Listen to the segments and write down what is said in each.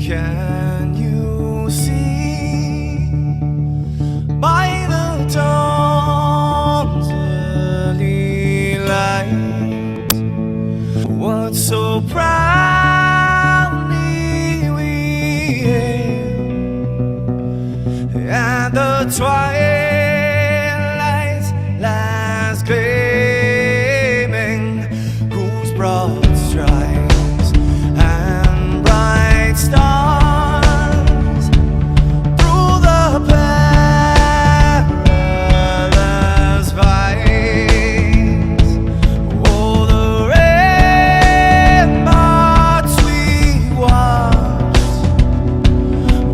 Can you see by the dawn's early light what so proudly we hailed at the twilight's last gleaming, whose broad stripes and bright stars through the perilous fights, oh, the ramparts we watched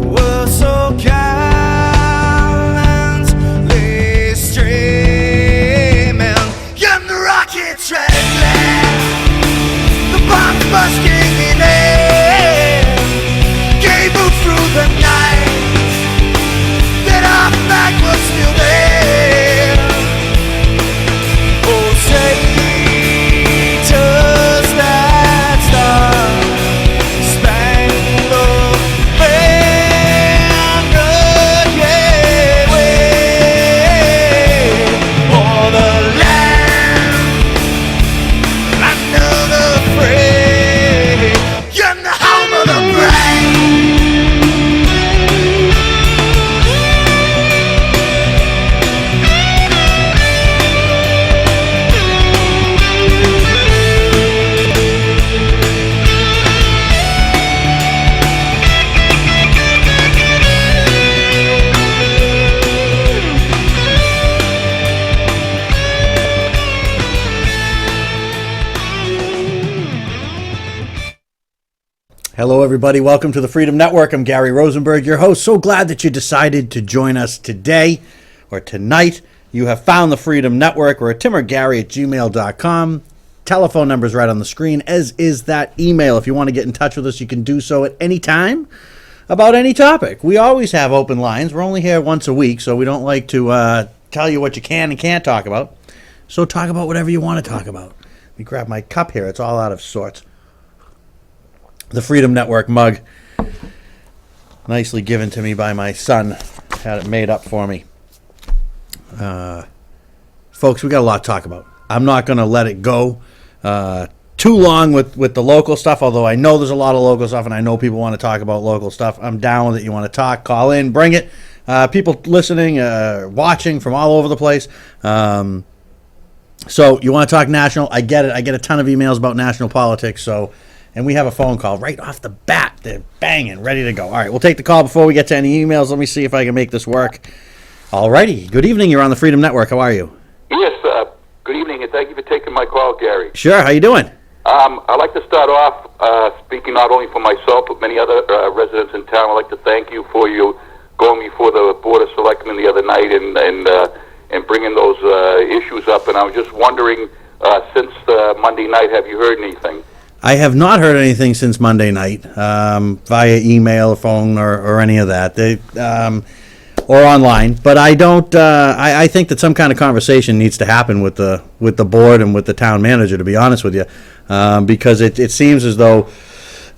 were so gallantly streaming, and the rockets red glare, the bombs bursting in air, gave out through the night that our flag was still there. Oh, say does that star-spangled banner yet wave o'er the land under the fray, and the home of the brave. Hello, everybody. Welcome to the Freedom Network. I'm Gary Rosenberg, your host. So glad that you decided to join us today or tonight. You have found the Freedom Network. We're at timorgary@gmail.com. Telephone number is right on the screen, as is that email. If you want to get in touch with us, you can do so at any time about any topic. We always have open lines. We're only here once a week, so we don't like to tell you what you can and can't talk about. So talk about whatever you want to talk about. Let me grab my cup here. It's all out of sorts. The Freedom Network mug, nicely given to me by my son, had it made up for me. Folks, we got a lot to talk about. I'm not going to let it go too long with the local stuff, although I know there's a lot of local stuff, and I know people want to talk about local stuff. I'm down with it. You want to talk, call in, bring it. People listening, watching from all over the place. So you want to talk national, I get it. I get a ton of emails about national politics, and we have a phone call right off the bat. They're banging, ready to go. All right, we'll take the call before we get to any emails. Let me see if I can make this work. All righty. Good evening. You're on the Freedom Network. How are you? Yes, good evening, and thank you for taking my call, Gary. Sure. How you doing? I'd like to start off speaking not only for myself, but many other residents in town. I'd like to thank you for you going before the Board of Selectmen the other night and bringing those issues up. And I was just wondering, since Monday night, have you heard anything? I have not heard anything since Monday night, via email, phone, or any of that, or online. But I don't. I think that some kind of conversation needs to happen with the board and with the town manager. To be honest with you, because it seems as though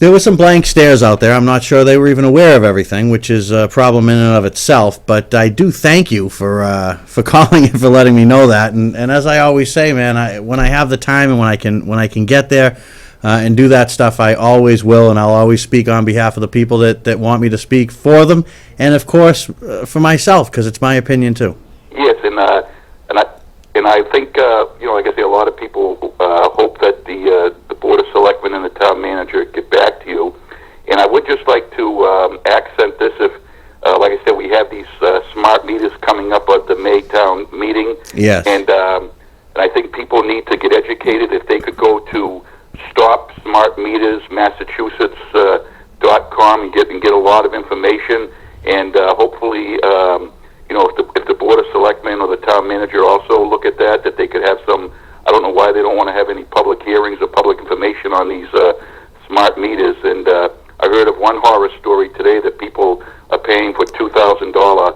there were some blank stares out there. I'm not sure they were even aware of everything, which is a problem in and of itself. But I do thank you for calling and for letting me know that. And as I always say, man, when I have the time and when I can get there. And do that stuff, I always will, and I'll always speak on behalf of the people that want me to speak for them, and of course for myself, because it's my opinion too. Yes, and I think like I say, a lot of people hope that the Board of Selectmen and the town manager get back to you, and I would just like to accent this. If like I said, we have these smart meters coming up at the Maytown meeting. Yes, and I think people need to get educated. If they could go to StopSmartMetersMassachusetts.com and get a lot of information, and hopefully, if the Board of Selectmen or the town manager also look at that they could have some. I don't know why they don't want to have any public hearings or public information on these smart meters. And I heard of one horror story today that people are paying for $2,000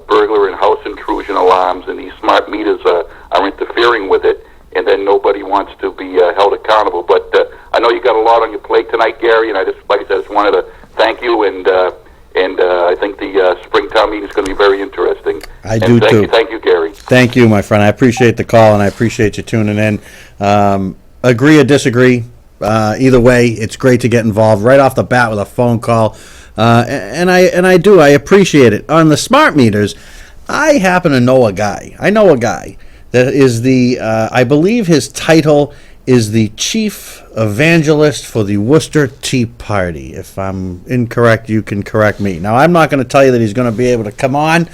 burglar and house intrusion alarms, and these smart meters are interfering with it. And then nobody wants to be held accountable. But I know you got a lot on your plate tonight, Gary, and I just wanted to thank think the Springtown meeting is going to be very interesting. I And do, too. Thank you, Gary. Thank you, my friend. I appreciate the call, and I appreciate you tuning in. Agree or disagree, either way, it's great to get involved right off the bat with a phone call. And I do. I appreciate it. On the smart meters, I happen to know a guy. I know a guy that is I believe his title is the chief evangelist for the Worcester Tea Party. If I'm incorrect, you can correct me. Now, I'm not going to tell you that he's going to be able to come on,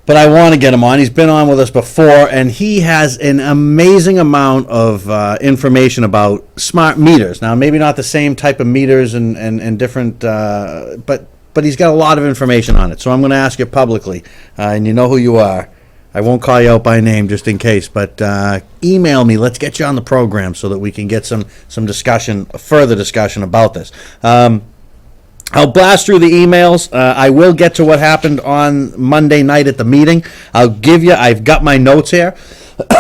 but I want to get him on. He's been on with us before, and he has an amazing amount of information about smart meters. Now, maybe not the same type of meters and different, but he's got a lot of information on it. So I'm going to ask you publicly, and you know who you are. I won't call you out by name just in case, but email me. Let's get you on the program so that we can get some discussion, further discussion about this. I'll blast through the emails. I will get to what happened on Monday night at the meeting. I've got my notes here.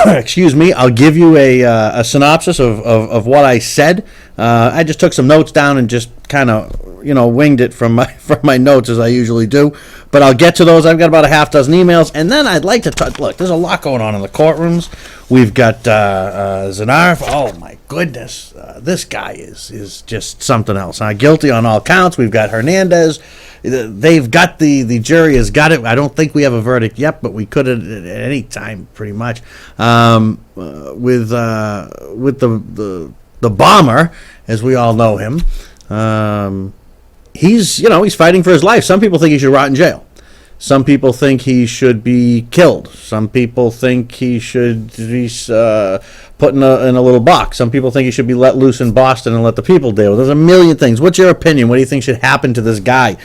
Excuse me. I'll give you a synopsis of what I said. I just took some notes down and just kind of, winged it from my notes as I usually do. But I'll get to those. I've got about a half dozen emails. And then I'd like to touch, look, there's a lot going on in the courtrooms. We've got Zanarf. Oh, my goodness. This guy is just something else. Guilty on all counts. We've got Hernandez. They've got the jury has got it. I don't think we have a verdict yet, but we could at any time, pretty much. With the bomber, as we all know him, he's fighting for his life. Some people think he should rot in jail. Some people think he should be killed. Some people think he should be put in a little box. Some people think he should be let loose in Boston and let the people deal with it. There's a million things. What's your opinion? What do you think should happen to this guy?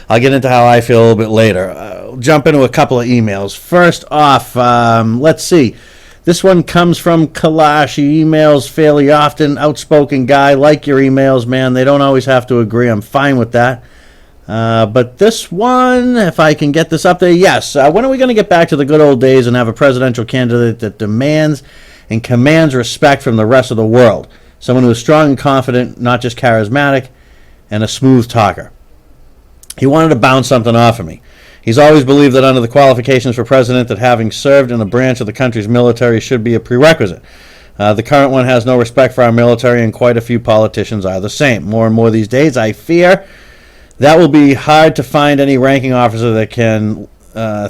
I'll get into how I feel a little bit later. I'll jump into a couple of emails. First off, let's see. This one comes from Kalash. He emails fairly often. Outspoken guy. Like your emails, man. They don't always have to agree. I'm fine with that. But this one, if I can get this up there, yes. When are we going to get back to the good old days and have a presidential candidate that demands and commands respect from the rest of the world? Someone who is strong and confident, not just charismatic, and a smooth talker. He wanted to bounce something off of me. He's always believed that under the qualifications for president, that having served in a branch of the country's military should be a prerequisite. The current one has no respect for our military, and quite a few politicians are the same. More and more these days, I fear that will be hard to find any ranking officer that can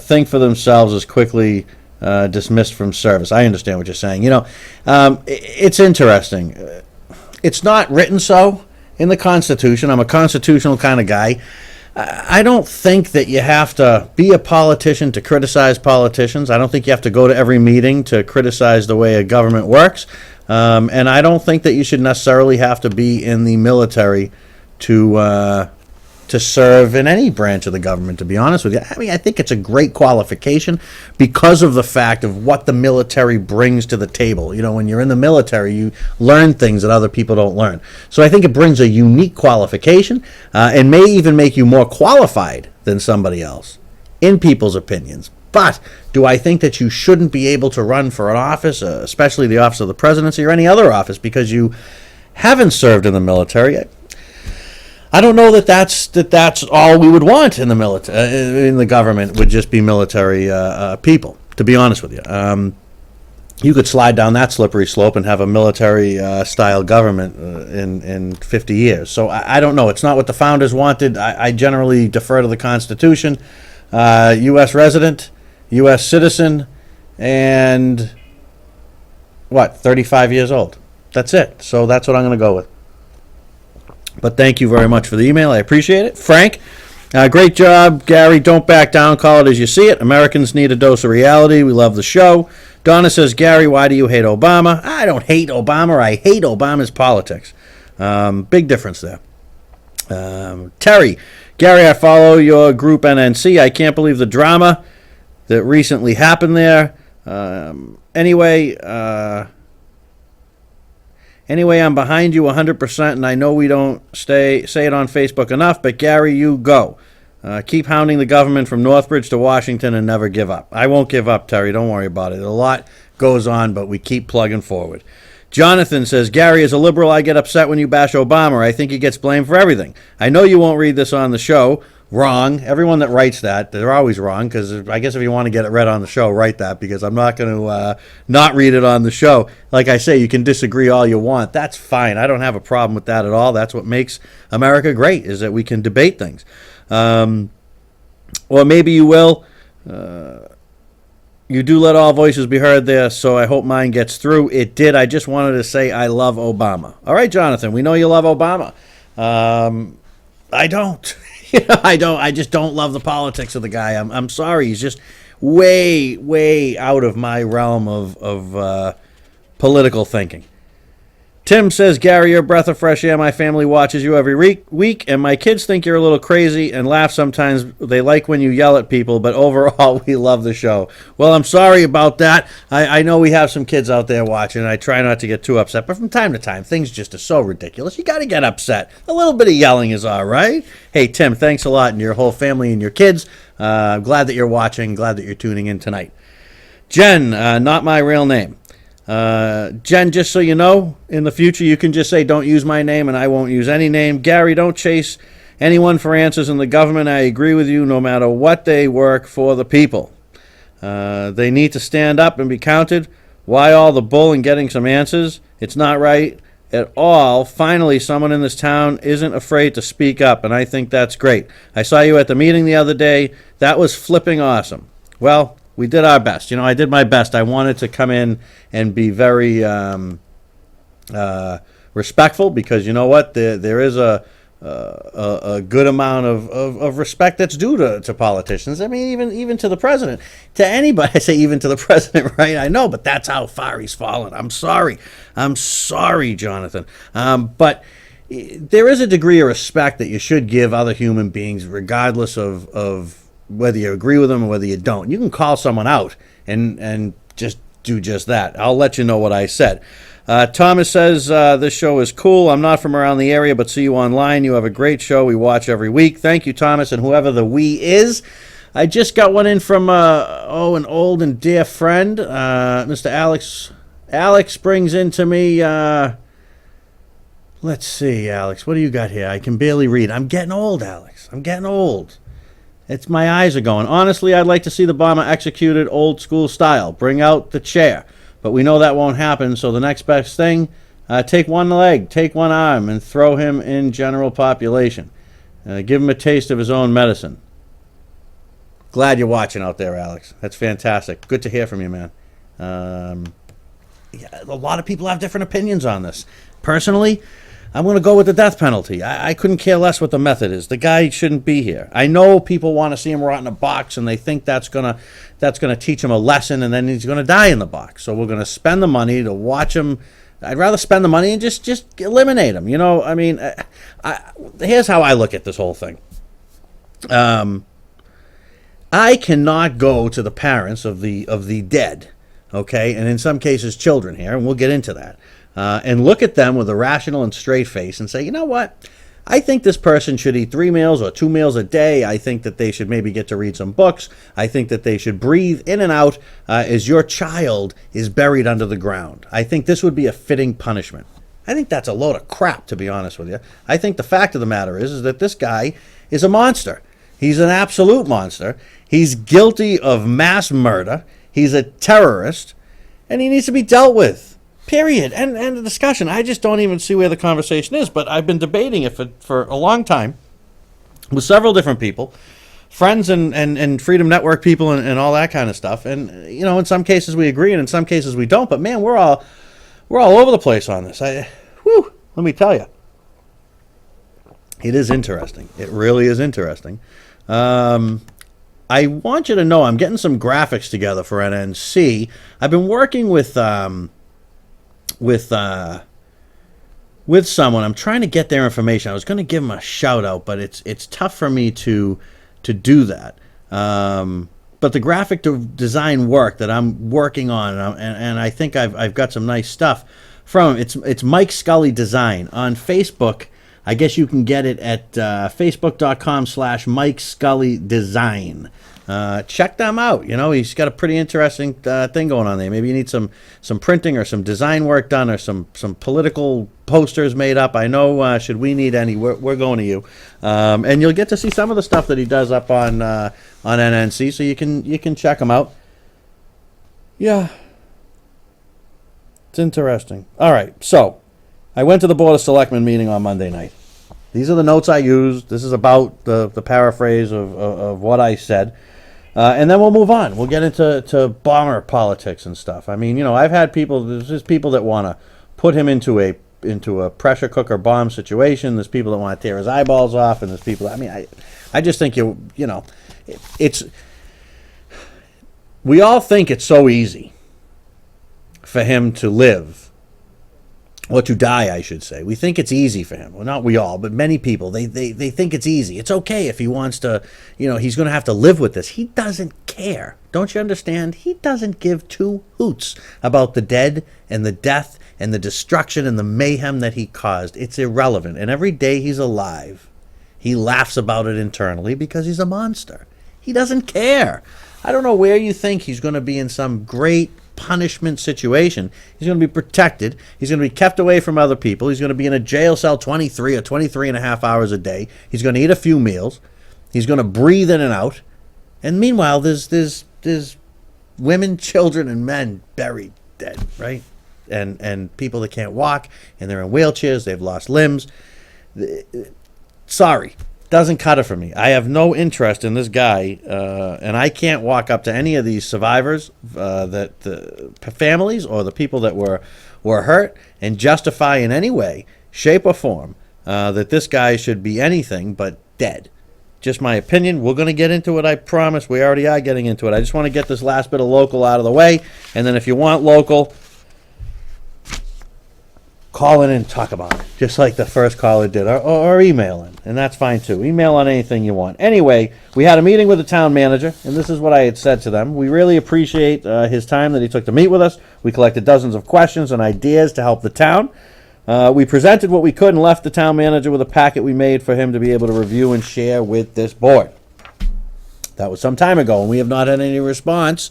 think for themselves as quickly dismissed from service. I understand what you're saying. It's interesting. It's not written so in the Constitution. I'm a constitutional kind of guy. I don't think that you have to be a politician to criticize politicians. I don't think you have to go to every meeting to criticize the way a government works. And I don't think that you should necessarily have to be in the military to serve in any branch of the government, to be honest with you. I mean, I think it's a great qualification because of the fact of what the military brings to the table. When you're in the military, you learn things that other people don't learn. So I think it brings a unique qualification and may even make you more qualified than somebody else in people's opinions. But do I think that you shouldn't be able to run for an office, especially the office of the presidency or any other office, because you haven't served in the military? I don't know that's all we would want in the military, in the government, would just be military people. To be honest with you, you could slide down that slippery slope and have a military style government in 50 years. So I don't know. It's not what the founders wanted. I generally defer to the Constitution. U.S. resident, U.S. citizen, and 35 years old. That's it. So that's what I'm going to go with. But thank you very much for the email. I appreciate it. Frank, great job. Gary, don't back down. Call it as you see it. Americans need a dose of reality. We love the show. Donna says, Gary, why do you hate Obama? I don't hate Obama. I hate Obama's politics. Big difference there. Terry, Gary, I follow your group NNC. I can't believe the drama that recently happened there. Anyway, I'm behind you 100%, and I know we don't say it on Facebook enough, but Gary, you go. Keep hounding the government from Northbridge to Washington and never give up. I won't give up, Terry. Don't worry about it. A lot goes on, but we keep plugging forward. Jonathan says, Gary, as a liberal, I get upset when you bash Obama. I think he gets blamed for everything. I know you won't read this on the show. wrong. Everyone that writes that, they're always wrong, because I guess if you want to get it read on the show, write that, because I'm not going to not read it on the show. Like I say, you can disagree all you want. That's fine. I don't have a problem with that at all. That's what makes America great, is that we can debate things. Or maybe you will. You do let all voices be heard there, so I hope mine gets through. It did. I just wanted to say I love Obama. All right, Jonathan, we know you love Obama. I don't. I don't. I just don't love the politics of the guy. I'm sorry. He's just way, way out of my realm of political thinking. Tim says, Gary, you're a breath of fresh air. My family watches you every week, and my kids think you're a little crazy and laugh sometimes. They like when you yell at people, but overall, we love the show. Well, I'm sorry about that. I know we have some kids out there watching, and I try not to get too upset, but from time to time, things just are so ridiculous. You got to get upset. A little bit of yelling is all right. Hey, Tim, thanks a lot, and your whole family and your kids. I'm glad that you're watching. Glad that you're tuning in tonight. Jen, not my real name. Jen, just so you know, in the future you can just say don't use my name and I won't use any name. Gary, don't chase anyone for answers in the government. I agree with you. No matter what, they work for the people. They need to stand up and be counted. Why all the bull and getting some answers? It's not right at all. Finally, someone in this town isn't afraid to speak up, and I think that's great. I saw you at the meeting the other day. That was flipping awesome. Well, we did our best. I did my best. I wanted to come in and be very respectful, because you know what? There is a good amount of respect that's due to politicians. I mean, even to the president, to anybody. I say even to the president, right? I know, but that's how far he's fallen. I'm sorry, Jonathan. But there is a degree of respect that you should give other human beings, regardless of whether you agree with them or whether you don't. You can call someone out and just do just that. I'll let you know what I said. Thomas says, this show is cool. I'm not from around the area, but see you online. You have a great show. We watch every week. Thank you, Thomas, and whoever the we is. I just got one in from, an old and dear friend, Mr. Alex. Alex brings into me, let's see, Alex, what do you got here? I can barely read. I'm getting old, Alex. I'm getting old. My eyes are going. Honestly, I'd like to see the bomber executed old school style. Bring out the chair. But we know that won't happen, so the next best thing, take one leg, take one arm, and throw him in general population. Give him a taste of his own medicine. Glad you're watching out there, Alex. That's fantastic. Good to hear from you, man. A lot of people have different opinions on this. Personally, I'm going to go with the death penalty. I couldn't care less what the method is. The guy shouldn't be here. I know people want to see him rot in a box, and they think that's going to teach him a lesson, and then he's going to die in the box. So we're going to spend the money to watch him. I'd rather spend the money and just eliminate him. I mean, here's how I look at this whole thing. I cannot go to the parents of the dead, okay, and in some cases children here, and we'll get into that. And look at them with a rational and straight face and say, you know what? I think this person should eat 3 meals or 2 meals a day. I think that they should maybe get to read some books. I think that they should breathe in and out as your child is buried under the ground. I think this would be a fitting punishment. I think that's a load of crap, to be honest with you. I think the fact of the matter is that this guy is a monster. He's an absolute monster. He's guilty of mass murder. He's a terrorist, and he needs to be dealt with. Period. And the discussion. I just don't even see where the conversation is, but I've been debating it for a long time with several different people, friends and Freedom Network people and all that kind of stuff. And, in some cases we agree and in some cases we don't, but man, we're all over the place on this. Let me tell you. It is interesting. It really is interesting. I want you to know I'm getting some graphics together for NNC. I've been working with someone. I'm trying to get their information. I was going to give them a shout out, but it's tough for me to do that. But the graphic design work that I'm working on, and I think I've got some nice stuff from him. It's Mike Scully Design on Facebook. I guess you can get it at facebook.com/Mike Scully Design. Check them out. You know, he's got a pretty interesting thing going on there. Maybe you need some printing or some design work done or some political posters made up. I know, should we need any, we're going to you. And you'll get to see some of the stuff that he does up on NNC, so you can check him out. Yeah. It's interesting. All right, so I went to the Board of Selectmen meeting on Monday night. These are the notes I used. This is about the paraphrase of what I said. And then we'll move on. We'll get into bomber politics and stuff. I mean, you know, I've had people, there's just people that want to put him into a pressure cooker bomb situation. There's people that want to tear his eyeballs off, and there's people, I mean, I just think you know, we all think it's so easy for him to live. Or to die, I should say. We think it's easy for him. Well, not we all, but many people, they think it's easy. It's okay if he wants to, you know, he's going to have to live with this. He doesn't care. Don't you understand? He doesn't give two hoots about the dead and the death and the destruction and the mayhem that he caused. It's irrelevant. And every day he's alive, he laughs about it internally because he's a monster. He doesn't care. I don't know where you think he's going to be in some great punishment situation. He's going to be protected. He's going to be kept away from other people. He's going to be in a jail cell 23 or 23 and a half hours a day. He's going to eat a few meals. He's going to breathe in and out. And meanwhile, there's women, children, and men buried dead, right? And people that can't walk, and they're in wheelchairs. They've lost limbs. Sorry. Doesn't cut it for me. I have no interest in this guy, and I can't walk up to any of these survivors, that the families or the people that were hurt, and justify in any way, shape, or form that this guy should be anything but dead. Just my opinion. We're going to get into it, I promise. We already are getting into it. I just want to get this last bit of local out of the way, and then if you want local, call in and talk about it, just like the first caller did, or email in, and that's fine too. Email on anything you want. Anyway, we had a meeting with the town manager, and this is what I had said to them. We really appreciate his time that he took to meet with us. We collected dozens of questions and ideas to help the town. We presented what we could and left the town manager with a packet we made for him to be able to review and share with this board. That was some time ago, and we have not had any response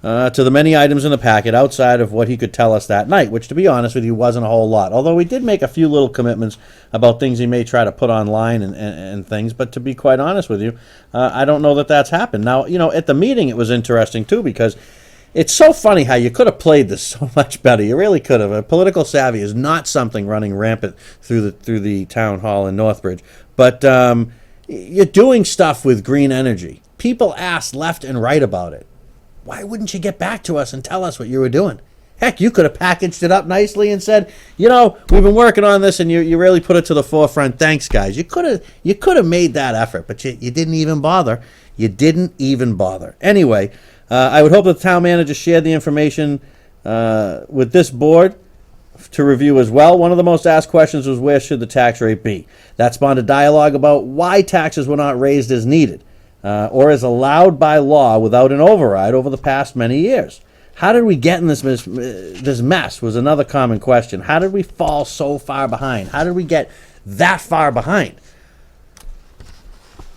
to the many items in the packet outside of what he could tell us that night, which, to be honest with you, wasn't a whole lot. Although we did make a few little commitments about things he may try to put online and things, but to be quite honest with you, I don't know that that's happened. Now, you know, at the meeting it was interesting, too, because it's so funny how you could have played this so much better. You really could have. Political savvy is not something running rampant through the town hall in Northbridge. But you're doing stuff with green energy. People ask left and right about it. Why wouldn't you get back to us and tell us what you were doing? Heck, you could have packaged it up nicely and said, you know, we've been working on this, and you really put it to the forefront. Thanks, guys. You could have made that effort, but you didn't even bother. You didn't even bother. Anyway, I would hope that the town manager shared the information with this board to review as well. One of the most asked questions was, where should the tax rate be? That spawned a dialogue about why taxes were not raised as needed, or as allowed by law without an override over the past many years. How did we get in this mess was another common question. How did we fall so far behind? How did we get that far behind?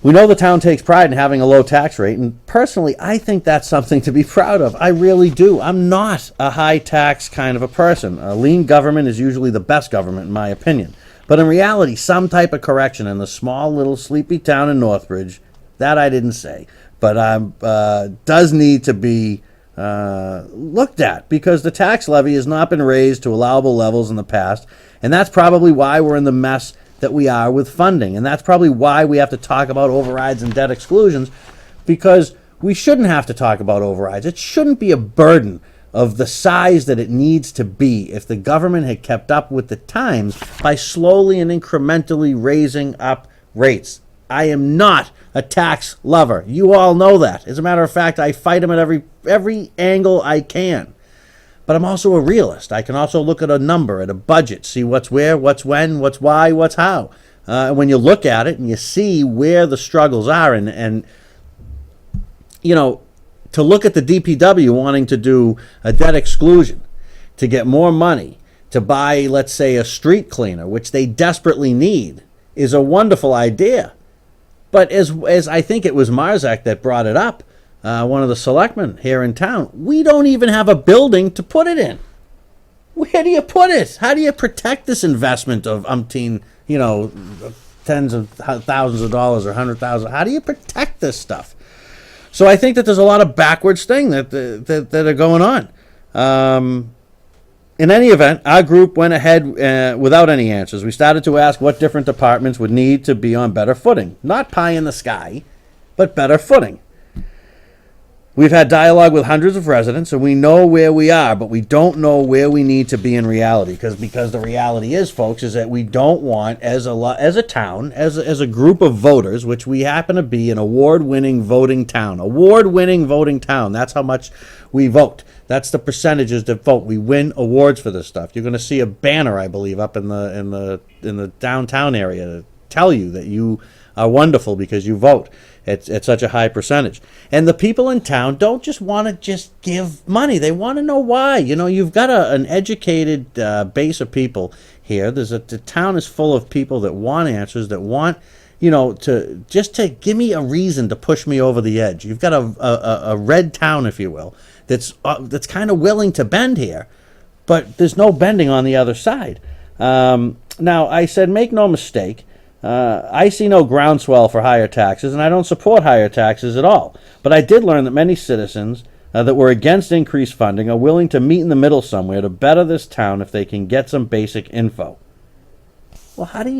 We know the town takes pride in having a low tax rate, and personally, I think that's something to be proud of. I really do. I'm not a high tax kind of a person. A lean government is usually the best government, in my opinion. But in reality, some type of correction in the small little sleepy town in Northbridge, that I didn't say, but does need to be looked at, because the tax levy has not been raised to allowable levels in the past, and that's probably why we're in the mess that we are with funding, and that's probably why we have to talk about overrides and debt exclusions, because we shouldn't have to talk about overrides. It shouldn't be a burden of the size that it needs to be if the government had kept up with the times by slowly and incrementally raising up rates. I am not a tax lover. You all know that. As a matter of fact, I fight them at every angle I can. But I'm also a realist. I can also look at a number, at a budget, see what's where, what's when, what's why, what's how. And when you look at it and you see where the struggles are, and you know, to look at the DPW wanting to do a debt exclusion to get more money to buy, let's say, a street cleaner, which they desperately need, is a wonderful idea. But as I think it was Marzak that brought it up, one of the selectmen here in town, we don't even have a building to put it in. Where do you put it? How do you protect this investment of umpteen, tens of thousands of dollars or 100,000? How do you protect this stuff? So I think that there's a lot of backwards thing that are going on. In any event, our group went ahead without any answers. We started to ask what different departments would need to be on better footing. Not pie in the sky, but better footing. We've had dialogue with hundreds of residents, and we know where we are, but we don't know where we need to be in reality. Because the reality is, folks, is that we don't want, as a town, as a group of voters, which we happen to be an award-winning voting town. Award-winning voting town. That's how much we vote. That's the percentages that vote. We win awards for this stuff. You're going to see a banner, I believe, up in the downtown area to tell you that you are wonderful because you vote at such a high percentage. And the people in town don't just want to just give money. They want to know why. You've got an educated base of people here. The town is full of people that want answers, that want, to give me a reason to push me over the edge. You've got a red town, if you will, that's kind of willing to bend here, but there's no bending on the other side. Now, I said, make no mistake, I see no groundswell for higher taxes, and I don't support higher taxes at all. But I did learn that many citizens that were against increased funding are willing to meet in the middle somewhere to better this town if they can get some basic info. Well, how do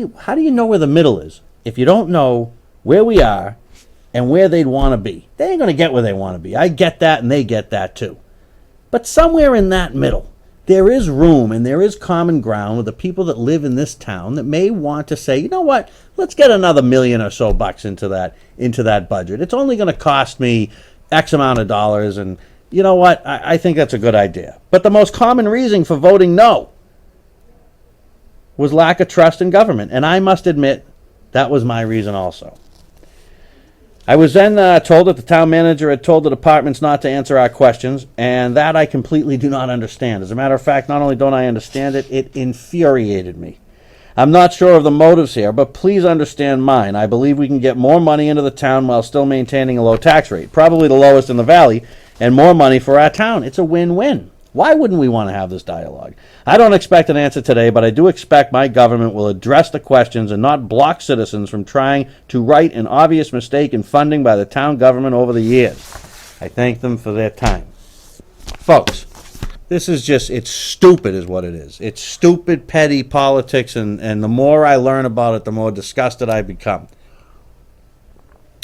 you know where the middle is if you don't know where we are and where they'd want to be? They ain't going to get where they want to be. I get that, and they get that too. But somewhere in that middle, there is room and there is common ground with the people that live in this town that may want to say, you know what, let's get another $1 or so into that budget. It's only going to cost me X amount of dollars, and you know what, I think that's a good idea. But the most common reason for voting no was lack of trust in government, and I must admit that was my reason also. I was then told that the town manager had told the departments not to answer our questions, and that I completely do not understand. As a matter of fact, not only don't I understand it, it infuriated me. I'm not sure of the motives here, but please understand mine. I believe we can get more money into the town while still maintaining a low tax rate, probably the lowest in the valley, and more money for our town. It's a win-win. Why wouldn't we want to have this dialogue? I don't expect an answer today, but I do expect my government will address the questions and not block citizens from trying to right an obvious mistake in funding by the town government over the years. I thank them for their time. Folks, this is it's stupid is what it is. It's stupid, petty politics, and the more I learn about it, the more disgusted I become.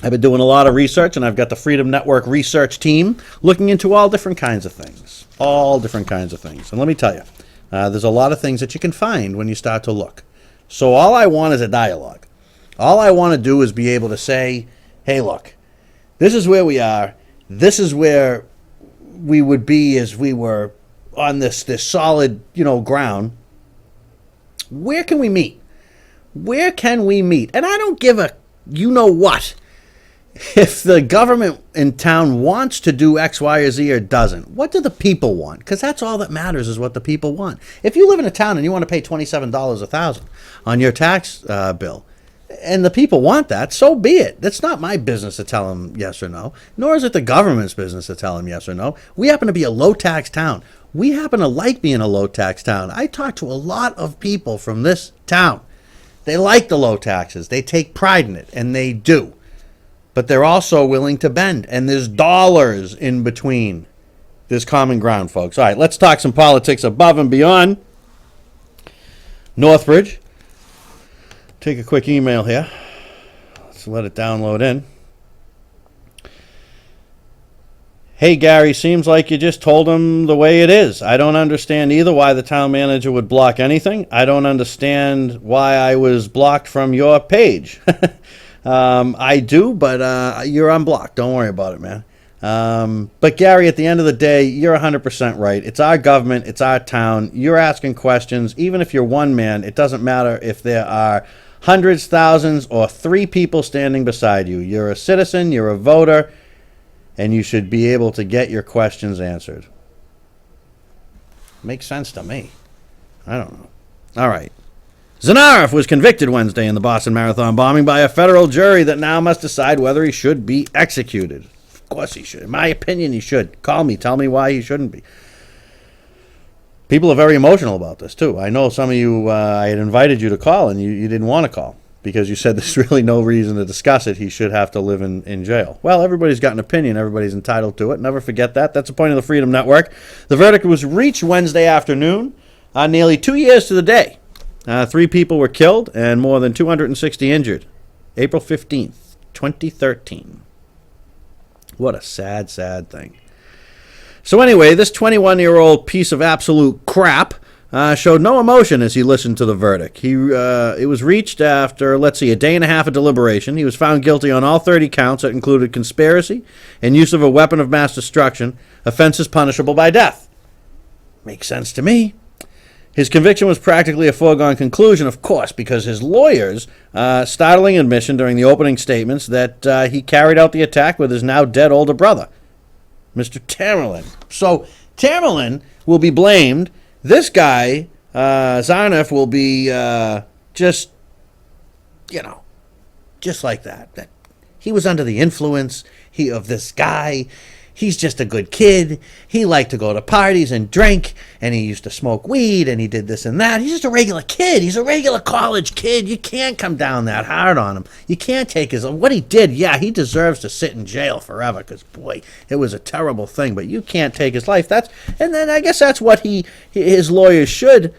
I've been doing a lot of research, and I've got the Freedom Network research team looking into all different kinds of things. All different kinds of things. And let me tell you, there's a lot of things that you can find when you start to look. So all I want is a dialogue. All I want to do is be able to say, hey, look, this is where we are. This is where we would be as we were on this solid, ground. Where can we meet? Where can we meet? And I don't give a you-know-what if the government in town wants to do X, Y, or Z or doesn't. What do the people want? Because that's all that matters is what the people want. If you live in a town and you want to pay $27 $1,000 on your tax bill, and the people want that, so be it. That's not my business to tell them yes or no, nor is it the government's business to tell them yes or no. We happen to be a low-tax town. We happen to like being a low-tax town. I talk to a lot of people from this town. They like the low taxes. They take pride in it, and they do. But they're also willing to bend, and there's dollars in between. There's common ground, folks. All right, let's talk some politics above and beyond. Northbridge. Take a quick email here. Let's let it download in. Hey, Gary, seems like you just told him the way it is. I don't understand either why the town manager would block anything. I don't understand why I was blocked from your page. I do, but you're unblocked. Don't worry about it, man. But Gary, at the end of the day, you're 100% right. It's our government. It's our town. You're asking questions. Even if you're one man, it doesn't matter if there are hundreds, thousands, or 3 people standing beside you. You're a citizen. You're a voter. And you should be able to get your questions answered. Makes sense to me. I don't know. All right. Zanarev was convicted Wednesday in the Boston Marathon bombing by a federal jury that now must decide whether he should be executed. Of course he should. In my opinion, he should. Call me. Tell me why he shouldn't be. People are very emotional about this, too. I know some of you, I had invited you to call, and you didn't want to call because you said there's really no reason to discuss it. He should have to live in jail. Well, everybody's got an opinion. Everybody's entitled to it. Never forget that. That's the point of the Freedom Network. The verdict was reached Wednesday afternoon, nearly 2 years to the day. 3 people were killed and more than 260 injured. April 15th, 2013. What a sad, sad thing. So anyway, this 21-year-old piece of absolute crap showed no emotion as he listened to the verdict. It was reached after, let's see, a day and a half of deliberation. He was found guilty on all 30 counts that included conspiracy and use of a weapon of mass destruction, offenses punishable by death. Makes sense to me. His conviction was practically a foregone conclusion, of course, because his lawyers' startling admission during the opening statements that he carried out the attack with his now dead older brother, Mr. Tamerlan. So Tamerlan will be blamed. This guy, Zarnev, will be just like that. He was under the influence of this guy. He's just a good kid. He liked to go to parties and drink, and he used to smoke weed, and he did this and that. He's just a regular kid. He's a regular college kid. You can't come down that hard on him. You can't take what he did. Yeah, he deserves to sit in jail forever because, boy, it was a terrible thing, but you can't take his life. And then I guess that's what his lawyers should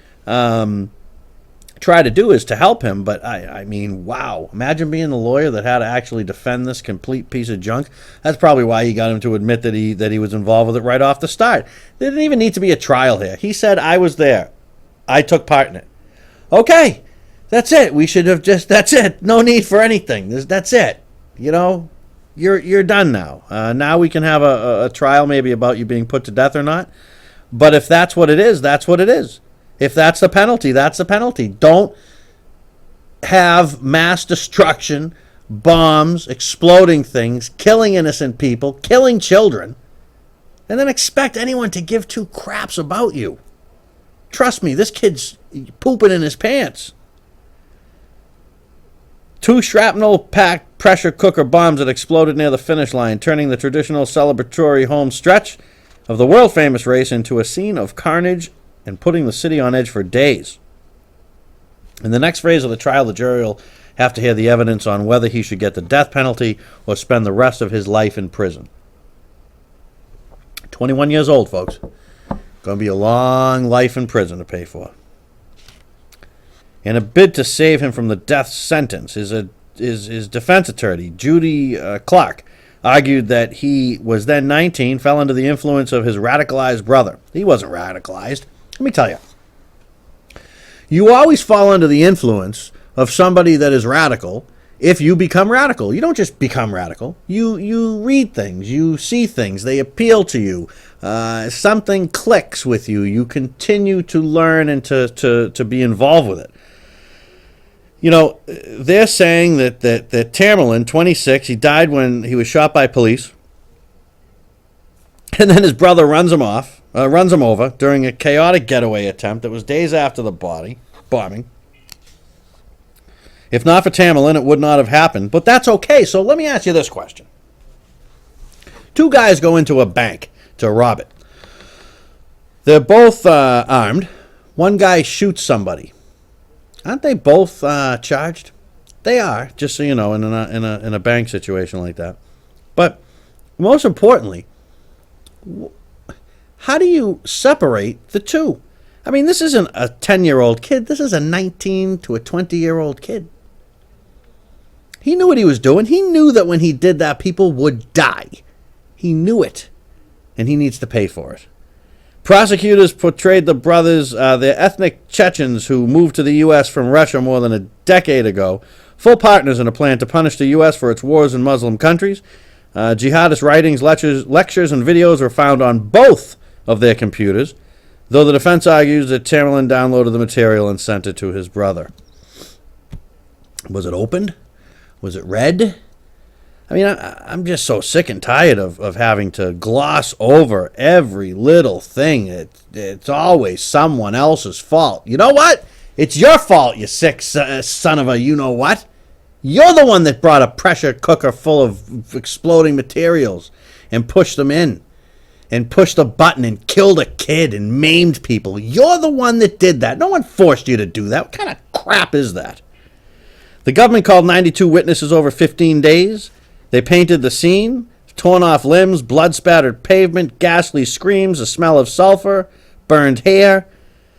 try to do, is to help him. But I mean, wow, imagine being the lawyer that had to actually defend this complete piece of junk. That's probably why he got him to admit that he was involved with it right off the start. There didn't even need to be a trial here. He said, I was there, I took part in it. Okay, that's it. We should have that's it. No need for anything. That's it. You're done now. Now we can have a trial maybe about you being put to death or not. But if that's what it is, that's what it is. If that's the penalty, that's the penalty. Don't have mass destruction, bombs, exploding things, killing innocent people, killing children, and then expect anyone to give 2 craps about you. Trust me, this kid's pooping in his pants. 2 shrapnel-packed pressure cooker bombs that exploded near the finish line, turning the traditional celebratory home stretch of the world-famous race into a scene of carnage and putting the city on edge for days. In the next phase of the trial, the jury will have to hear the evidence on whether he should get the death penalty or spend the rest of his life in prison. 21 years old, folks. Going to be a long life in prison to pay for. In a bid to save him from the death sentence, his defense attorney, Judy Clark, argued that he was then 19, fell under the influence of his radicalized brother. He wasn't radicalized. Let me tell you, you always fall under the influence of somebody that is radical if you become radical. You don't just become radical. You read things. You see things. They appeal to you. Something clicks with you. You continue to learn and to be involved with it. They're saying that Tamerlan, 26, he died when he was shot by police. And then his brother runs him over during a chaotic getaway attempt that was days after the bombing. If not for Tamerlan, it would not have happened. But that's okay. So let me ask you this question. 2 guys go into a bank to rob it. They're both armed. One guy shoots somebody. Aren't they both charged? They are, just so you know, in a bank situation like that. But most importantly, how do you separate the 2? I mean, this isn't a 10-year-old kid. This is a 19 to a 20-year-old kid. He knew what he was doing. He knew that when he did that, people would die. He knew it, and he needs to pay for it. Prosecutors portrayed the brothers, they're ethnic Chechens who moved to the U.S. from Russia more than a decade ago, full partners in a plan to punish the U.S. for its wars in Muslim countries. Jihadist writings, lectures, and videos were found on both of their computers, though the defense argues that Tamerlan downloaded the material and sent it to his brother. Was it opened? Was it read? I mean, I'm just so sick and tired of having to gloss over every little thing. It's always someone else's fault. You know what? It's your fault, you sick son of a you-know-what. You're the one that brought a pressure cooker full of exploding materials and pushed them in and pushed a button and killed a kid and maimed people. You're the one that did that. No one forced you to do that. What kind of crap is that? The government called 92 witnesses over 15 days. They painted the scene, torn off limbs, blood-spattered pavement, ghastly screams, the smell of sulfur, burned hair.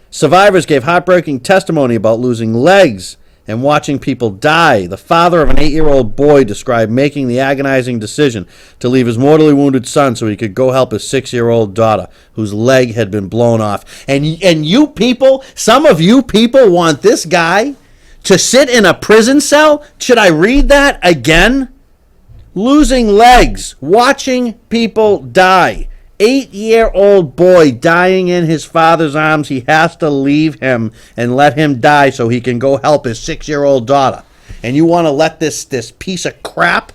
Survivors gave heartbreaking testimony about losing legs and watching people die. The father of an 8-year-old boy described making the agonizing decision to leave his mortally wounded son so he could go help his 6-year-old daughter, whose leg had been blown off. And you people, some of you people want this guy to sit in a prison cell? Should I read that again? Losing legs, watching people die. 8-year-old boy dying in his father's arms. He has to leave him and let him die so he can go help his 6-year-old daughter. And you want to let this piece of crap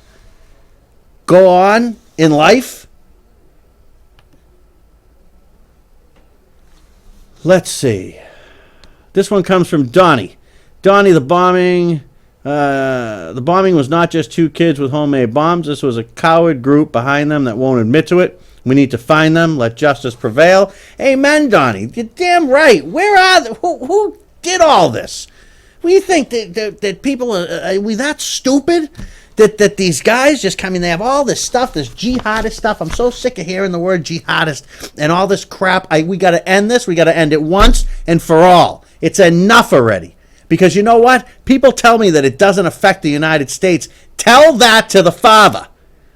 go on in life? Let's see. This one comes from Donnie. Donnie, the bombing was not just two kids with homemade bombs. This was a coward group behind them that won't admit to it. We need to find them. Let justice prevail. Amen, Donnie. You're damn right. Where are they? Who did all this? We think that people are we that stupid? That these guys just come in, they have all this stuff, this jihadist stuff. I'm so sick of hearing the word jihadist and all this crap. We got to end this. We got to end it once and for all. It's enough already. Because you know what? People tell me that it doesn't affect the United States. Tell that to the father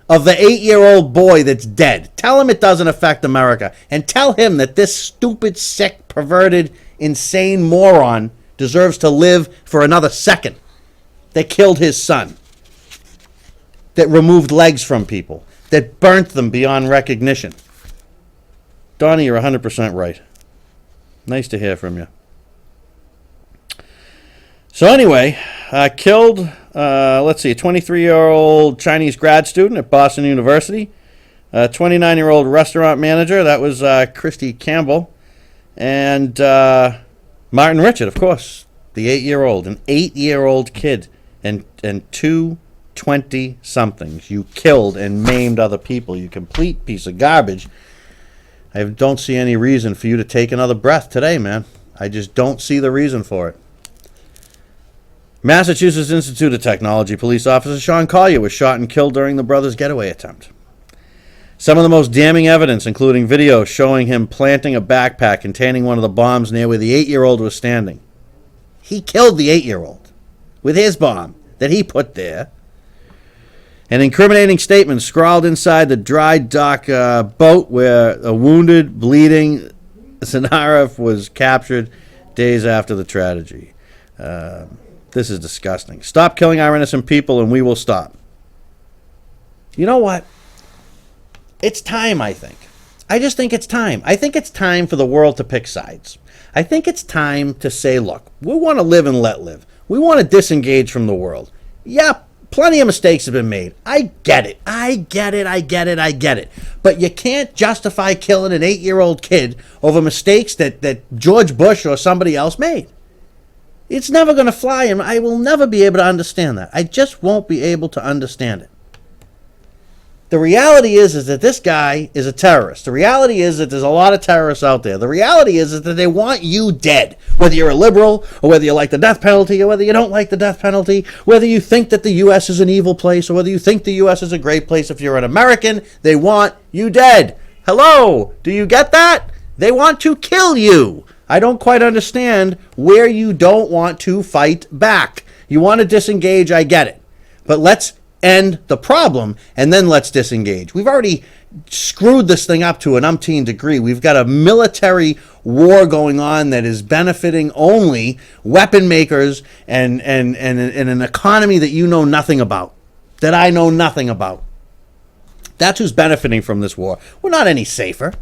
of the 8-year-old boy that's dead. Tell him it doesn't affect America. And tell him that this stupid, sick, perverted, insane moron deserves to live for another second. That killed his son. That removed legs from people. That burnt them beyond recognition. Donnie, you're 100% right. Nice to hear from you. So anyway, killed, let's see, a 23-year-old Chinese grad student at Boston University, a 29-year-old restaurant manager, that was Christy Campbell, and Martin Richard, of course, the 8-year-old, an 8-year-old kid, and two 20-somethings. You killed and maimed other people, you complete piece of garbage. I don't see any reason for you to take another breath today, man. I just don't see the reason for it. Massachusetts Institute of Technology police officer Sean Collier was shot and killed during the brothers' getaway attempt. Some of the most damning evidence, including video showing him planting a backpack containing one of the bombs near where the 8-year-old was standing. He killed the 8-year-old with his bomb that he put there. An incriminating statement scrawled inside the dry dock boat where a wounded, bleeding Sanarov was captured days after the tragedy. This is disgusting. Stop killing our innocent people and we will stop. You know what? It's time, I think. I just think it's time. I think it's time for the world to pick sides. I think it's time to say, look, we want to live and let live. We want to disengage from the world. Yeah, plenty of mistakes have been made. I get it. I get it. But you can't justify killing an 8-year-old kid over mistakes that George Bush or somebody else made. It's never going to fly, and I will never be able to understand that. I just won't be able to understand it. The reality is that this guy is a terrorist. The reality is that there's a lot of terrorists out there. The reality is that they want you dead. Whether you're a liberal, or whether you like the death penalty, or whether you don't like the death penalty, whether you think that the U.S. is an evil place, or whether you think the U.S. is a great place. If you're an American, they want you dead. Hello? Do you get that? They want to kill you. I don't quite understand where you don't want to fight back. You want to disengage, I get it. But let's end the problem, and then let's disengage. We've already screwed this thing up to an umpteen degree. We've got a military war going on that is benefiting only weapon makers and an economy that you know nothing about, that I know nothing about. That's who's benefiting from this war. We're not any safer.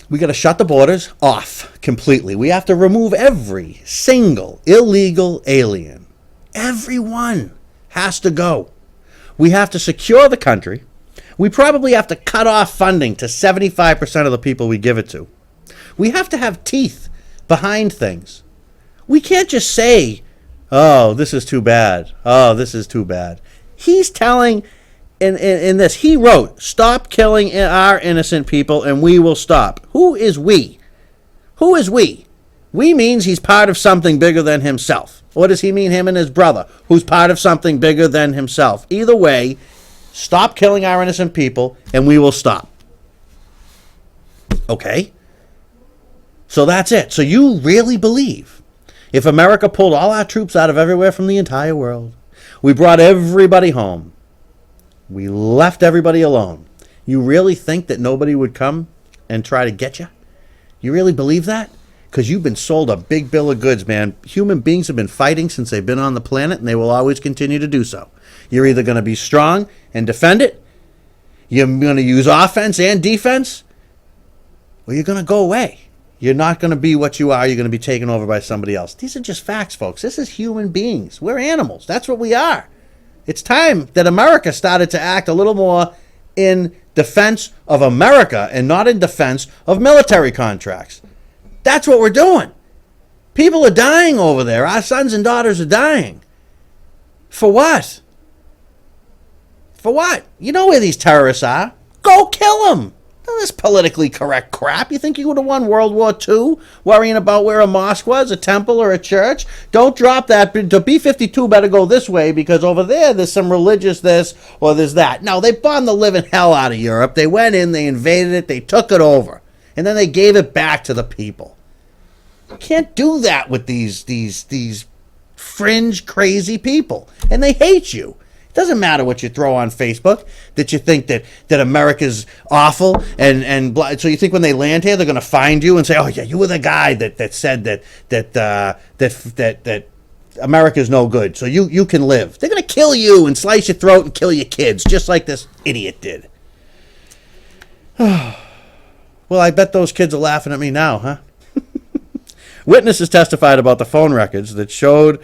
We got to shut the borders off completely. We have to remove every single illegal alien. Everyone has to go. We have to secure the country. We probably have to cut off funding to 75% of the people we give it to. We have to have teeth behind things. We can't just say, oh, this is too bad. Oh, this is too bad. He's telling, in this, he wrote, stop killing our innocent people and we will stop. Who is we? Who is we? We means he's part of something bigger than himself. Or does he mean him and his brother, who's part of something bigger than himself? Either way, stop killing our innocent people and we will stop. Okay? So that's it. So you really believe if America pulled all our troops out of everywhere from the entire world, we brought everybody home, we left everybody alone, you really think that nobody would come and try to get you? You really believe that? Because you've been sold a big bill of goods, man. Human beings have been fighting since they've been on the planet, and they will always continue to do so. You're either going to be strong and defend it, you're going to use offense and defense, or you're going to go away. You're not going to be what you are. You're going to be taken over by somebody else. These are just facts, folks. This is human beings. We're animals. That's what we are. It's time that America started to act a little more in defense of America and not in defense of military contracts. That's what we're doing. People are dying over there. Our sons and daughters are dying. For what? For what? You know where these terrorists are. Go kill them. This politically correct crap. You think you would have won World War II worrying about where a mosque was, a temple, or a church? Don't drop that. The B-52 better go this way because over there's some religious this or there's that. No, they bombed the living hell out of Europe. They went in, they invaded it, they took it over. And then they gave it back to the people. You can't do that with these fringe crazy people. And they hate you. It doesn't matter what you throw on Facebook, that you think that America's awful, and so you think when they land here they're going to find you and say, oh yeah, you were the guy that said that America's no good, so you can live. They're going to kill you and slice your throat and kill your kids, just like this idiot did. Well, I bet those kids are laughing at me now, huh? Witnesses testified about the phone records that showed.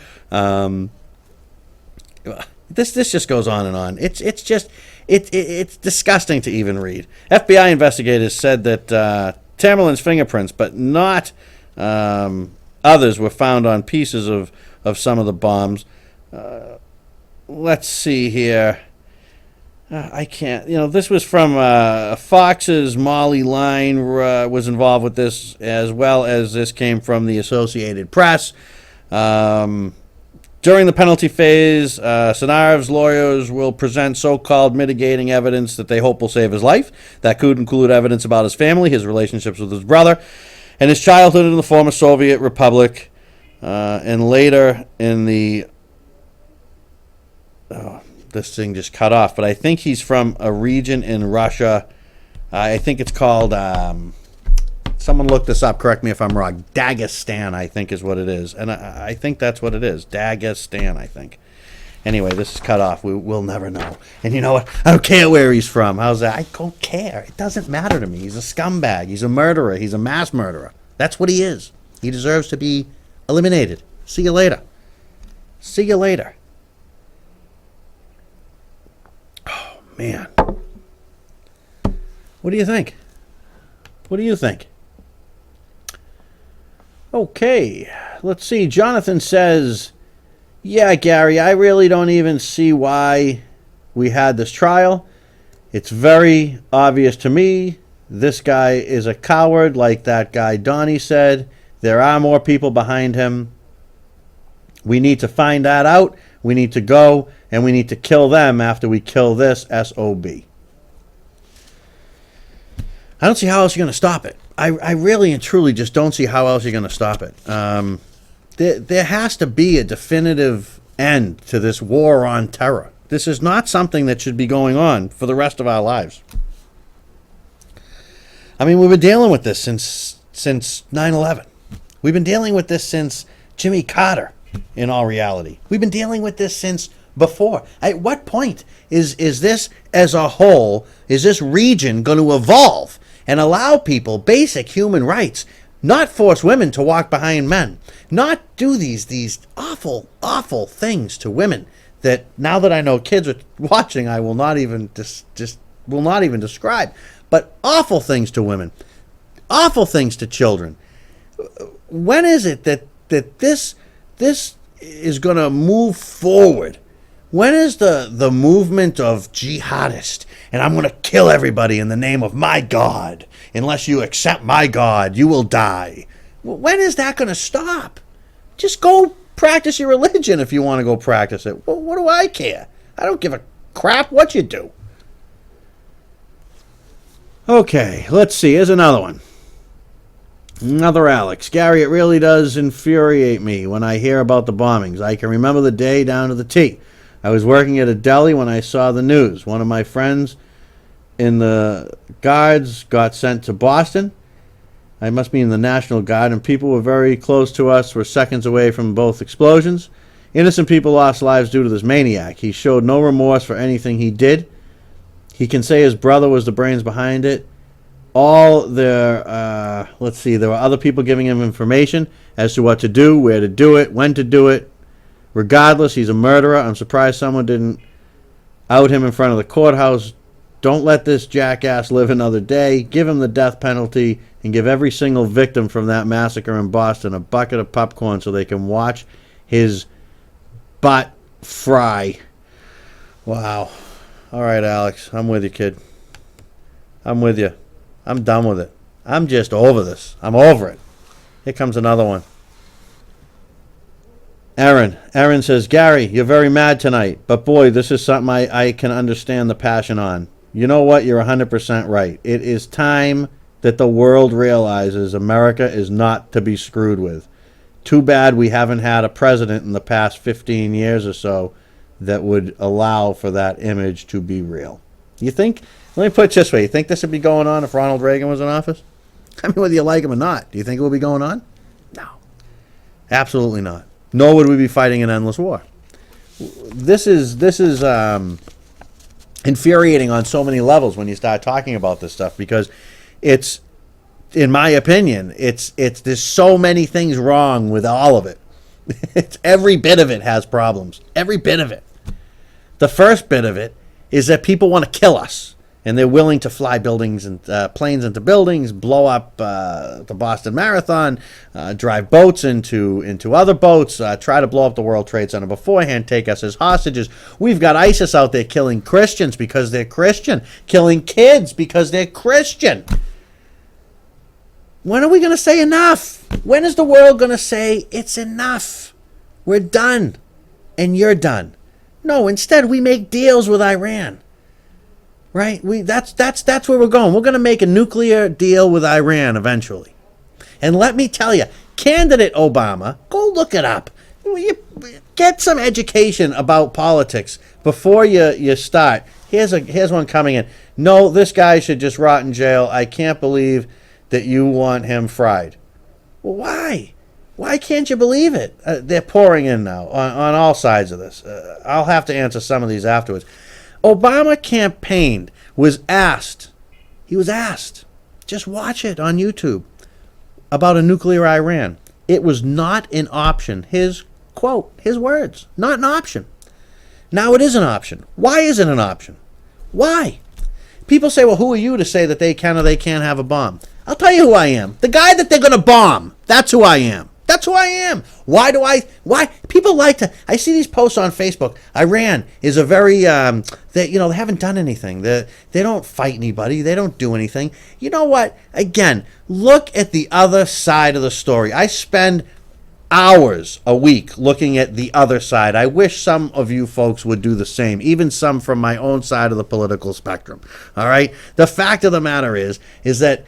This just goes on and on. It's disgusting to even read. FBI investigators said that Tamerlan's fingerprints, but not others, were found on pieces of some of the bombs. Let's see here. I can't. This was from Fox's Molly Line was involved with this, as well as this came from the Associated Press. During the penalty phase, Tsarnaev's lawyers will present so-called mitigating evidence that they hope will save his life. That could include evidence about his family, his relationships with his brother, and his childhood in the former Soviet Republic. And later in the... Oh, this thing just cut off, but I think he's from a region in Russia. I think it's called... someone look this up, correct me if I'm wrong. Dagestan, I think, is what it is. And I think that's what it is. Dagestan, I think. Anyway, this is cut off. We'll never know. And you know what? I don't care where he's from. How's that? I don't care. It doesn't matter to me. He's a scumbag. He's a murderer. He's a mass murderer. That's what he is. He deserves to be eliminated. See you later. See you later. Oh, man. What do you think? What do you think? Okay, let's see. Jonathan says, yeah, Gary, I really don't even see why we had this trial. It's very obvious to me. This guy is a coward, like that guy Donnie said. There are more people behind him. We need to find that out. We need to go, and we need to kill them after we kill this SOB. I don't see how else you're going to stop it. I really and truly just don't see how else you're going to stop it. There has to be a definitive end to this war on terror. This is not something that should be going on for the rest of our lives. I mean, we've been dealing with this since 9/11. We've been dealing with this since Jimmy Carter, in all reality. We've been dealing with this since before. At what point is this as a whole, is this region going to evolve and allow people basic human rights, not force women to walk behind men, not do these awful, awful things to women that, now that I know kids are watching, I will not even will not even describe, but awful things to women, awful things to children. When is it that this is going to move forward? When is the movement of jihadist and I'm going to kill everybody in the name of my God? Unless you accept my God, you will die. When is that going to stop? Just go practice your religion if you want to go practice it. Well, what do I care? I don't give a crap what you do. Okay, let's see. Here's another one. Another Alex. Gary, it really does infuriate me when I hear about the bombings. I can remember the day down to the T. I was working at a deli when I saw the news. One of my friends in the Guards got sent to Boston. I must be in the National Guard, and people were very close to us, were seconds away from both explosions. Innocent people lost lives due to this maniac. He showed no remorse for anything he did. He can say his brother was the brains behind it. There were other people giving him information as to what to do, where to do it, when to do it. Regardless, he's a murderer. I'm surprised someone didn't out him in front of the courthouse. Don't let this jackass live another day. Give him the death penalty and give every single victim from that massacre in Boston a bucket of popcorn so they can watch his butt fry. Wow. All right, Alex. I'm with you, kid. I'm with you. I'm done with it. I'm just over this. I'm over it. Here comes another one. Aaron says, Gary, you're very mad tonight, but boy, this is something I can understand the passion on. You know what? You're 100% right. It is time that the world realizes America is not to be screwed with. Too bad we haven't had a president in the past 15 years or so that would allow for that image to be real. You think, let me put it this way, you think this would be going on if Ronald Reagan was in office? I mean, whether you like him or not, do you think it would be going on? No. Absolutely not. Nor would we be fighting an endless war. This is infuriating on so many levels when you start talking about this stuff, because it's, in my opinion, there's so many things wrong with all of it. Every bit of it has problems. Every bit of it. The first bit of it is that people want to kill us, and they're willing to fly buildings and planes into buildings, blow up the Boston Marathon, drive boats into other boats, try to blow up the World Trade Center beforehand, take us as hostages. We've got ISIS out there killing Christians because they're Christian, killing kids because they're Christian. When are we going to say enough? When is the world going to say it's enough? We're done, and you're done. No, instead we make deals with Iran. Right? That's where we're going. We're going to make a nuclear deal with Iran eventually. And let me tell you, candidate Obama, go look it up. Get some education about politics before you start. Here's one coming in. No, this guy should just rot in jail. I can't believe that you want him fried. Well, why? Why can't you believe it? They're pouring in now on all sides of this. I'll have to answer some of these afterwards. Obama campaigned, he was asked, just watch it on YouTube, about a nuclear Iran. It was not an option. His quote, his words, not an option. Now it is an option. Why is it an option? Why? People say, well, who are you to say that they can or they can't have a bomb? I'll tell you who I am. The guy that they're going to bomb. That's who I am. That's who I am. Why? People like to, I see these posts on Facebook. Iran is a very, they haven't done anything. They don't fight anybody. They don't do anything. You know what? Again, look at the other side of the story. I spend hours a week looking at the other side. I wish some of you folks would do the same, even some from my own side of the political spectrum. All right? The fact of the matter is that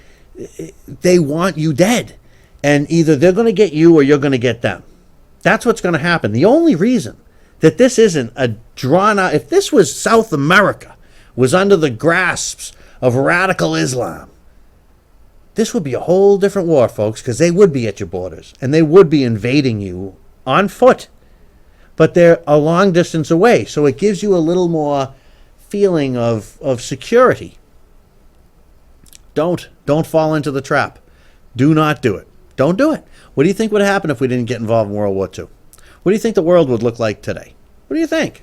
they want you dead. And either they're going to get you or you're going to get them. That's what's going to happen. The only reason that this isn't a drawn out, if this was South America, was under the grasps of radical Islam, this would be a whole different war, folks, because they would be at your borders and they would be invading you on foot. But they're a long distance away, so it gives you a little more feeling of security. Don't fall into the trap. Do not do it. Don't do it. What do you think would happen if we didn't get involved in World War II? What do you think the world would look like today? What do you think?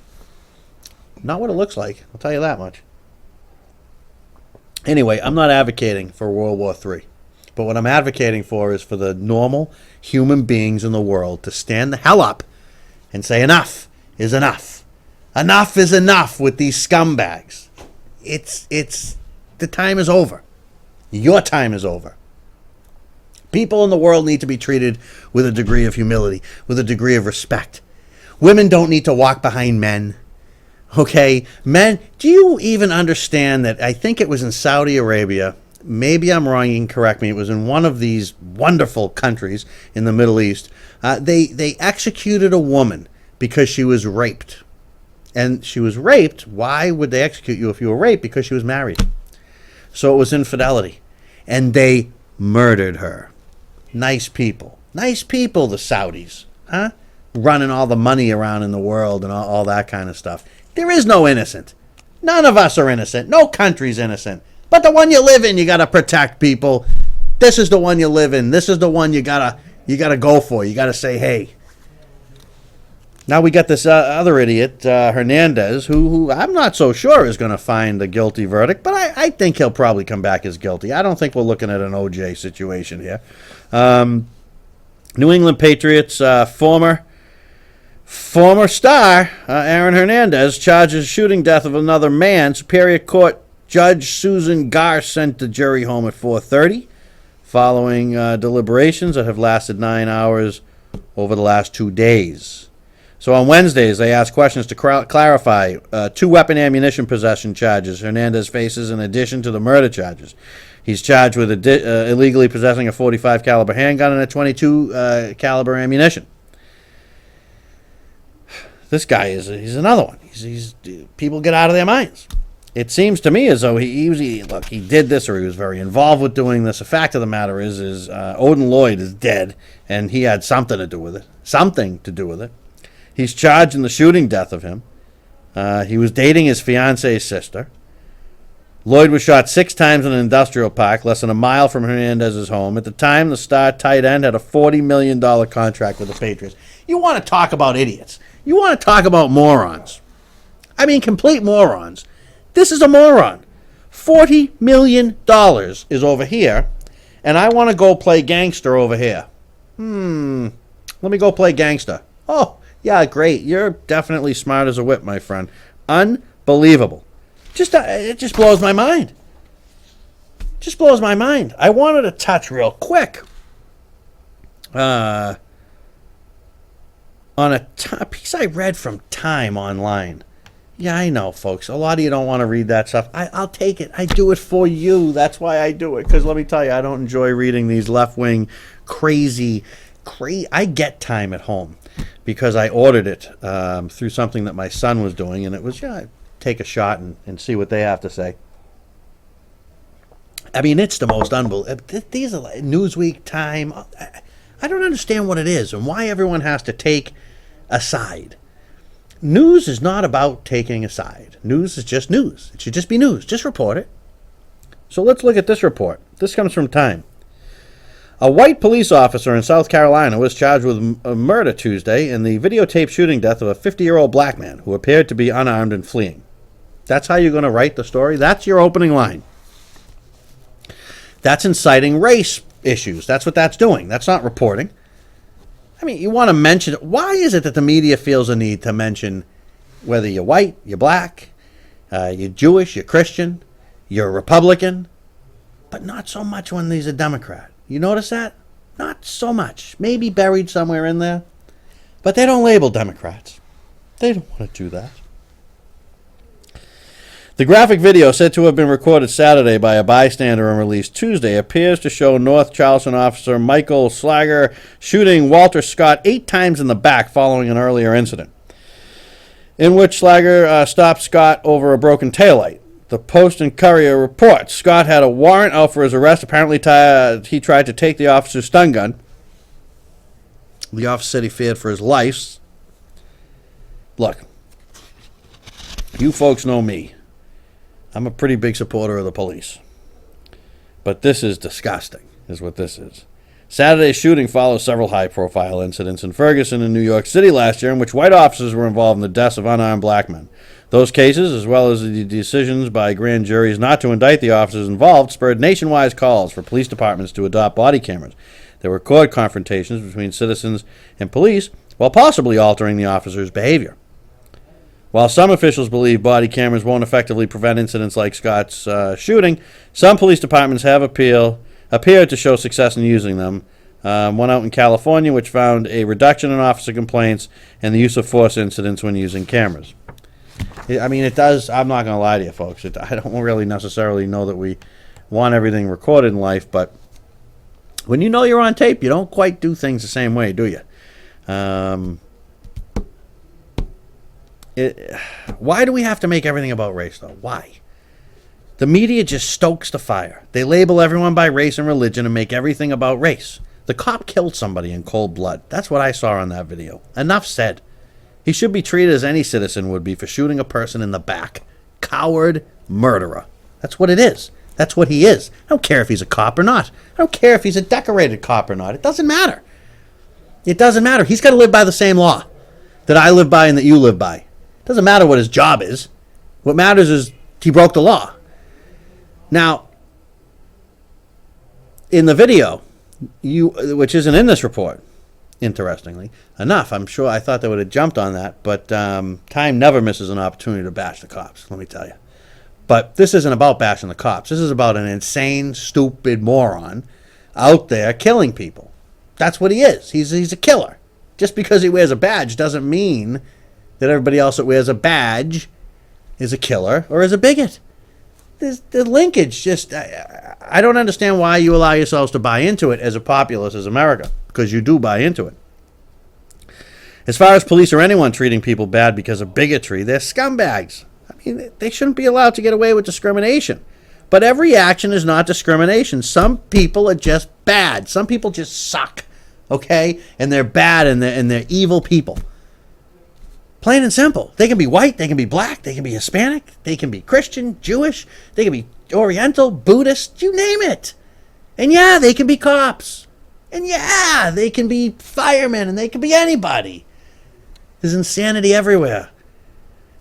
Not what it looks like. I'll tell you that much. Anyway, I'm not advocating for World War III. But what I'm advocating for is for the normal human beings in the world to stand the hell up and say enough is enough. Enough is enough with these scumbags. The time is over. Your time is over. People in the world need to be treated with a degree of humility, with a degree of respect. Women don't need to walk behind men. Okay? Men, do you even understand that I think it was in Saudi Arabia, maybe I'm wrong, you can correct me, it was in one of these wonderful countries in the Middle East, they executed a woman because she was raped. And she was raped. Why would they execute you if you were raped? Because she was married. So it was infidelity. And they murdered her. Nice people. Nice people, the Saudis. Huh? Running all the money around in the world and all that kind of stuff. There is no innocent. None of us are innocent. No country's innocent. But the one you live in, you got to protect, people. This is the one you live in. This is the one you gotta go for. You got to say, hey. Now we got this other idiot, Hernandez, who I'm not so sure is going to find a guilty verdict, but I think he'll probably come back as guilty. I don't think we're looking at an OJ situation here. New England Patriots former star Aaron Hernandez charges shooting death of another man. Superior Court Judge Susan Garr sent the jury home at 4:30 following deliberations that have lasted 9 hours over the last 2 days. So on Wednesdays, they asked questions to clarify 2 weapon ammunition possession charges Hernandez faces in addition to the murder charges. He's charged with illegally possessing a .45 caliber handgun and a .22 caliber ammunition. This guy he's another one. He's people get out of their minds. It seems to me as though he did this or he was very involved with doing this. The fact of the matter is Odin Lloyd is dead, and he had something to do with it. Something to do with it. He's charged in the shooting death of him. He was dating his fiance's sister. Lloyd was shot 6 times in an industrial park less than a mile from Hernandez's home. At the time, the star tight end had a $40 million contract with the Patriots. You want to talk about idiots. You want to talk about morons. I mean, complete morons. This is a moron. $40 million is over here, and I want to go play gangster over here. Let me go play gangster. Oh, yeah, great. You're definitely smart as a whip, my friend. Unbelievable. It just blows my mind. Just blows my mind. I wanted to touch real quick on a piece I read from Time online. Yeah, I know, folks. A lot of you don't want to read that stuff. I'll take it. I do it for you. That's why I do it. Because let me tell you, I don't enjoy reading these left-wing crazy. I get Time at home because I ordered it through something that my son was doing, and it was, take a shot and see what they have to say. I mean, it's the most unbelievable. These are like Newsweek, Time. I don't understand what it is and why everyone has to take a side. News is not about taking a side. News is just news. It should just be news. Just report it. So let's look at this report. This comes from Time. A white police officer in South Carolina was charged with a murder Tuesday in the videotaped shooting death of a 50-year-old black man who appeared to be unarmed and fleeing. That's how you're going to write the story? That's your opening line. That's inciting race issues. That's what that's doing. That's not reporting. I mean, you want to mention it. Why is it that the media feels a need to mention whether you're white, you're black, you're Jewish, you're Christian, you're Republican, but not so much when he's a Democrat? You notice that? Not so much. Maybe buried somewhere in there. But they don't label Democrats. They don't want to do that. The graphic video, said to have been recorded Saturday by a bystander and released Tuesday, appears to show North Charleston officer Michael Slager shooting Walter Scott 8 times in the back following an earlier incident, in which Slager stopped Scott over a broken taillight. The Post and Courier reports Scott had a warrant out for his arrest. Apparently, he tried to take the officer's stun gun. The officer said he feared for his life. Look, you folks know me. I'm a pretty big supporter of the police. But this is disgusting, is what this is. Saturday's shooting follows several high-profile incidents in Ferguson and New York City last year in which white officers were involved in the deaths of unarmed black men. Those cases, as well as the decisions by grand juries not to indict the officers involved, spurred nationwide calls for police departments to adopt body cameras that record confrontations between citizens and police while possibly altering the officers' behavior. While some officials believe body cameras won't effectively prevent incidents like Scott's shooting, some police departments have appeared to show success in using them. One out in California, which found a reduction in officer complaints and the use of force incidents when using cameras. I mean, it does. I'm not going to lie to you, folks. I don't really necessarily know that we want everything recorded in life, but when you know you're on tape, you don't quite do things the same way, do you? Why do we have to make everything about race, though? Why? The media just stokes the fire. They label everyone by race and religion and make everything about race. The cop killed somebody in cold blood. That's what I saw on that video. Enough said. He should be treated as any citizen would be for shooting a person in the back. Coward, murderer. That's what it is. That's what he is. I don't care if he's a cop or not. I don't care if he's a decorated cop or not. It doesn't matter. It doesn't matter. He's got to live by the same law that I live by and that you live by. It doesn't matter what his job is. What matters is he broke the law. Now, in the video, which isn't in this report, interestingly enough, I'm sure I thought they would have jumped on that, but time never misses an opportunity to bash the cops, let me tell you. But this isn't about bashing the cops. This is about an insane, stupid moron out there killing people. That's what he is. He's a killer. Just because he wears a badge doesn't mean that everybody else that wears a badge is a killer or is a bigot. The linkage just, I don't understand why you allow yourselves to buy into it as a populace as America, because you do buy into it. As far as police or anyone treating people bad because of bigotry, they're scumbags. I mean, they shouldn't be allowed to get away with discrimination. But every action is not discrimination. Some people are just bad. Some people just suck, okay? And they're bad and they're evil people. Plain and simple. They can be white, they can be black, they can be Hispanic, they can be Christian, Jewish, they can be Oriental, Buddhist, you name it. And yeah, they can be cops. And yeah, they can be firemen, and they can be anybody. There's insanity everywhere.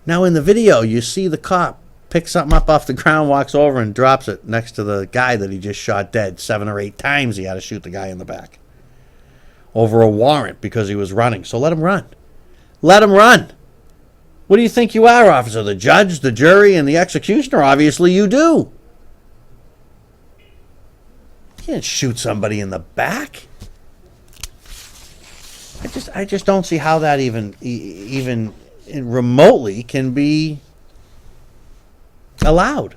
Now in the video, you see the cop pick something up off the ground, walks over and drops it next to the guy that he just shot dead 7 or 8 times. He had to shoot the guy in the back over a warrant because he was running. So let him run. Let him run. What do you think you are, officer? The judge, the jury, and the executioner? Obviously you do. You can't shoot somebody in the back. I just don't see how that even remotely can be allowed.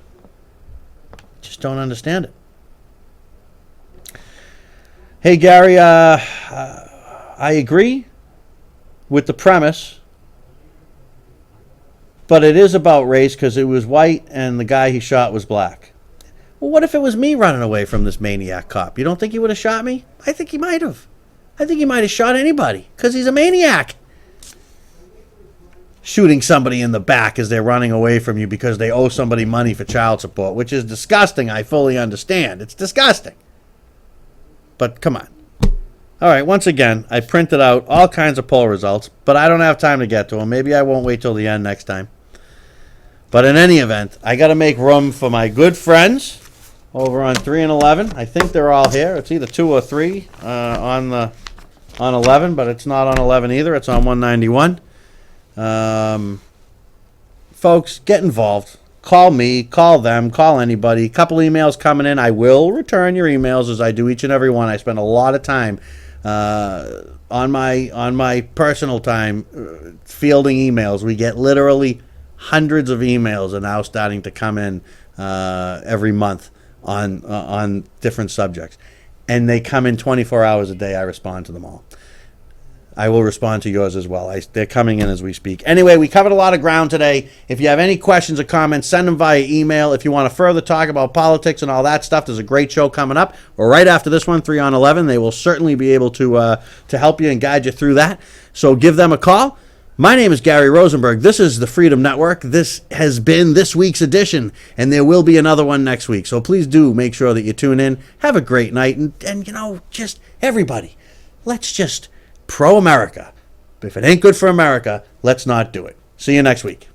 Just don't understand it. Hey, Gary, I agree with the premise, but it is about race because it was white and the guy he shot was black. Well, what if it was me running away from this maniac cop? You don't think he would have shot me? I think he might have. I think he might have shot anybody because he's a maniac. Shooting somebody in the back as they're running away from you because they owe somebody money for child support, which is disgusting. I fully understand. It's disgusting. But come on. All right, once again, I printed out all kinds of poll results, but I don't have time to get to them. Maybe I won't wait till the end next time. But in any event, I got to make room for my good friends over on 3 and 11. I think they're all here. It's either 2 or 3 on 11, but it's not on 11 either. It's on 191. Folks, get involved. Call me, call them, call anybody. Couple emails coming in. I will return your emails as I do each and every one. I spend a lot of time on my personal time fielding emails. We get literally hundreds of emails are now starting to come in every month on different subjects, and they come in 24 hours a day. I respond to them all. I will respond to yours as well. They're coming in as we speak. Anyway, we covered a lot of ground today. If you have any questions or comments, send them via email. If you want to further talk about politics and all that stuff, there's a great show coming up. Or right after this one, 3 on 11. They will certainly be able to help you and guide you through that. So give them a call. My name is Gary Rosenberg. This is the Freedom Network. This has been this week's edition, and there will be another one next week. So please do make sure that you tune in. Have a great night. And you know, just everybody, let's just pro-America. If it ain't good for America, let's not do it. See you next week.